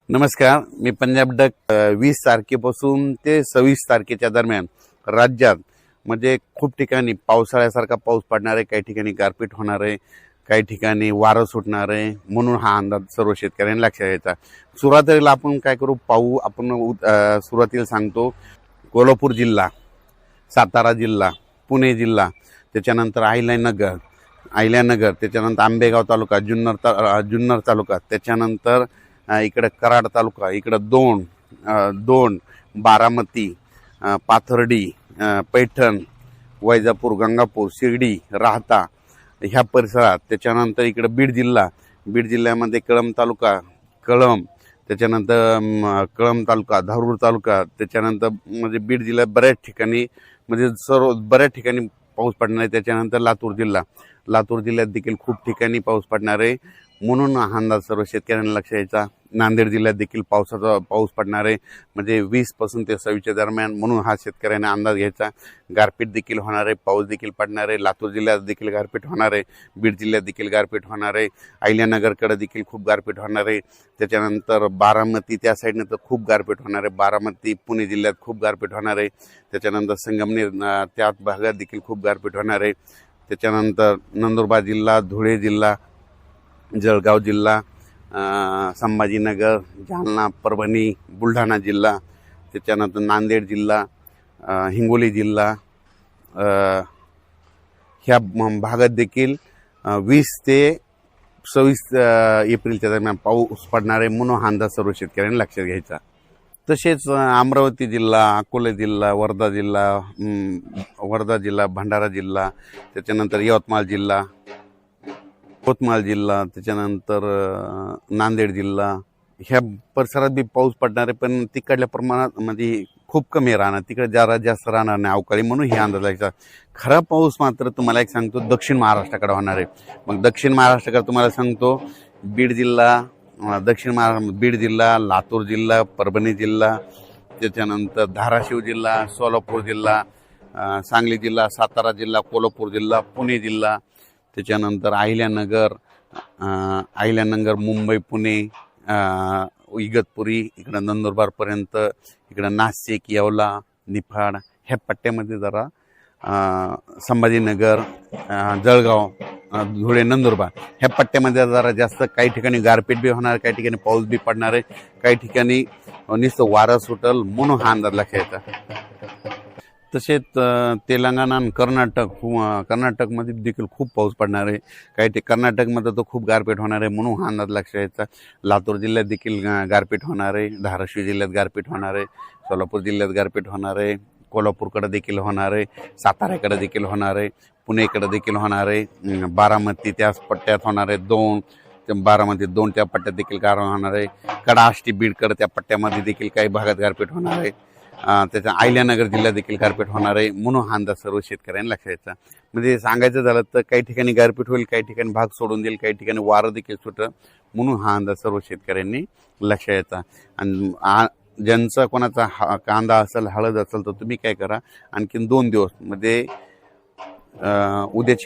नमस्कार, मी पंजाब डक 20 तारखेपासून ते 26 तारखेच्या दरम्यान राज्यात म्हणजे खूप ठिकाणी पावसाळ्यासारखा पाऊस पडणार आहे, काही ठिकाणी गारपीट होणार आहे, काही ठिकाणी वारं सुटणार आहे, म्हणून हा अंदाज सर्व शेतकऱ्यांनी लक्षात घ्यायचा। सुरुवातीला आपण काय करू पाहू, आपण सुरुवातीला सांगतो कोल्हापूर जिल्हा, सातारा जिल्हा, पुणे जिल्हा, त्याच्यानंतर अहिल्यानगर, त्याच्यानंतर आंबेगाव तालुका, जुन्नर तालुका, त्याच्यानंतर इकडे कराड तालुका, इकडे दोन बारामती, पाथर्डी, पैठण, वैजापूर, गंगापूर, शिर्डी, राहता ह्या परिसरात, त्याच्यानंतर इकडे बीड जिल्ह्यामध्ये कळंब तालुका, त्याच्यानंतर कळंब तालुका, धारूर तालुका, त्याच्यानंतर म्हणजे बीड जिल्ह्यात बऱ्याच ठिकाणी म्हणजे बऱ्याच ठिकाणी पाऊस पडणार आहे। त्याच्यानंतर लातूर जिल्ह्यात देखील खूप ठिकाणी पाऊस पडणार आहे, म्हणून हा अंदाज सर्व शेतकऱ्यांना लक्षात घ्यायचा। नांदेड जिल्ह्यात देखील पाऊस पडणार आहे, म्हणजे 20 पासून ते 26 दरम्यान, म्हणून हा शेतकऱ्यांना अंदाज घ्यायचा। गारपीट देखील होणार आहे, पाऊस देखील पडणार आहे, लातूर जिल्ह्यात देखील गारपीट होणार आहे, बीड जिल्ह्यात देखील गारपीट होणार आहे, अहिल्यानगरकडे देखील खूप गारपीट होणार आहे, त्याच्यानंतर बारामती त्या साईडने तर खूप गारपीट होणार आहे, बारामती पुणे जिल्ह्यात खूप गारपीट होणार आहे, त्याच्यानंतर संगमनेर त्या भागात देखील खूप गारपीट होणार आहे, त्याच्यानंतर नंदुरबार जिल्हा, धुळे जिल्हा, जळगाव जिल्हा, संभाजीनगर, जालना, परभणी, बुलढाणा जिल्हा, त्याच्यानंतर नांदेड जिल्हा, हिंगोली जिल्हा, ह्या भागात देखील 20 ते 26 एप्रिलच्या दरम्यान पाऊस पडणार आहे, म्हणून हा अंदाज सर्व शेतकऱ्यांनी लक्षात घ्यायचा। तसेच अमरावती जिल्हा, अकोला जिल्हा, वर्धा जिल्हा, भंडारा जिल्हा, त्याच्यानंतर यवतमाळ जिल्हा, त्याच्यानंतर नांदेड जिल्हा, ह्या परिसरात बी पाऊस पडणार आहे, पण तिकडल्या प्रमाणात म्हणजे खूप कमी राहणार, तिकडे जरा जास्त राहणार नाही अवकाळी, म्हणून हे अंदाज लागतात। खरा पाऊस मात्र तुम्हाला एक सांगतो दक्षिण महाराष्ट्राकडे होणार आहे। मग दक्षिण महाराष्ट्राकडे तुम्हाला सांगतो बीड जिल्हा, बीड जिल्हा, लातूर जिल्हा, परभणी जिल्हा, त्याच्यानंतर धाराशिव जिल्हा, सोलापूर जिल्हा, सांगली जिल्हा, सातारा जिल्हा, कोल्हापूर जिल्हा, पुणे जिल्हा, त्याच्यानंतर अहिल्यानगर, मुंबई, पुणे, इगतपुरी, इकडं नंदुरबारपर्यंत, इकडं नाशिक, येवला, निफाड ह्या पट्ट्यामध्ये जरा, संभाजीनगर, जळगाव, धुळे, नंदुरबार ह्या पट्ट्यामध्ये जरा जास्त, काही ठिकाणी गारपीट बी होणार, काही ठिकाणी पाऊस बी पडणार आहे, काही ठिकाणी नुसतं वारं सुटल, म्हणून हा अंदाज लक्षात येतात। तसेच तेलंगणा आणि कर्नाटकमध्ये देखील खूप पाऊस पडणार आहे, काही कर्नाटकमध्ये तर खूप गारपीट होणार आहे, म्हणून हा अंदाज लक्षात यायचा। लातूर जिल्ह्यात देखील गारपीट होणार आहे, धाराशिव जिल्ह्यात गारपीट होणार आहे, सोलापूर जिल्ह्यात गारपीट होणार आहे, कोल्हापूरकडे देखील होणार आहे, साताऱ्याकडे देखील होणार आहे, पुणेकडे देखील होणार आहे, बारामती त्याच पट्ट्यात होणार आहे, बारामती 2 त्या पट्ट्यात देखील गार होणार आहे, कडाष्टी बीडकडे त्या पट्ट्यामध्ये देखील काही भागात गारपीट होणार आहे, त्याच्या अहिल्यानगर जिल्ह्यात देखील गारपीट होणार आहे, म्हणून हा अंदाज सर्व शेतकऱ्यांनी लक्षात घ्यायचा। म्हणजे सांगायचं झालं तर काही ठिकाणी गारपीट होईल, काही ठिकाणी भाग सोडून देईल, काही ठिकाणी वारं देखील सुटेल, म्हणून हा अंदाज सर्व शेतकऱ्यांनी लक्षात घ्यायचा। आणि ज्यांचा कोणाचा कांदा असेल, हळद असेल, तर तुम्ही काय करा, आणखीन 2 दिवस म्हणजे उद्याची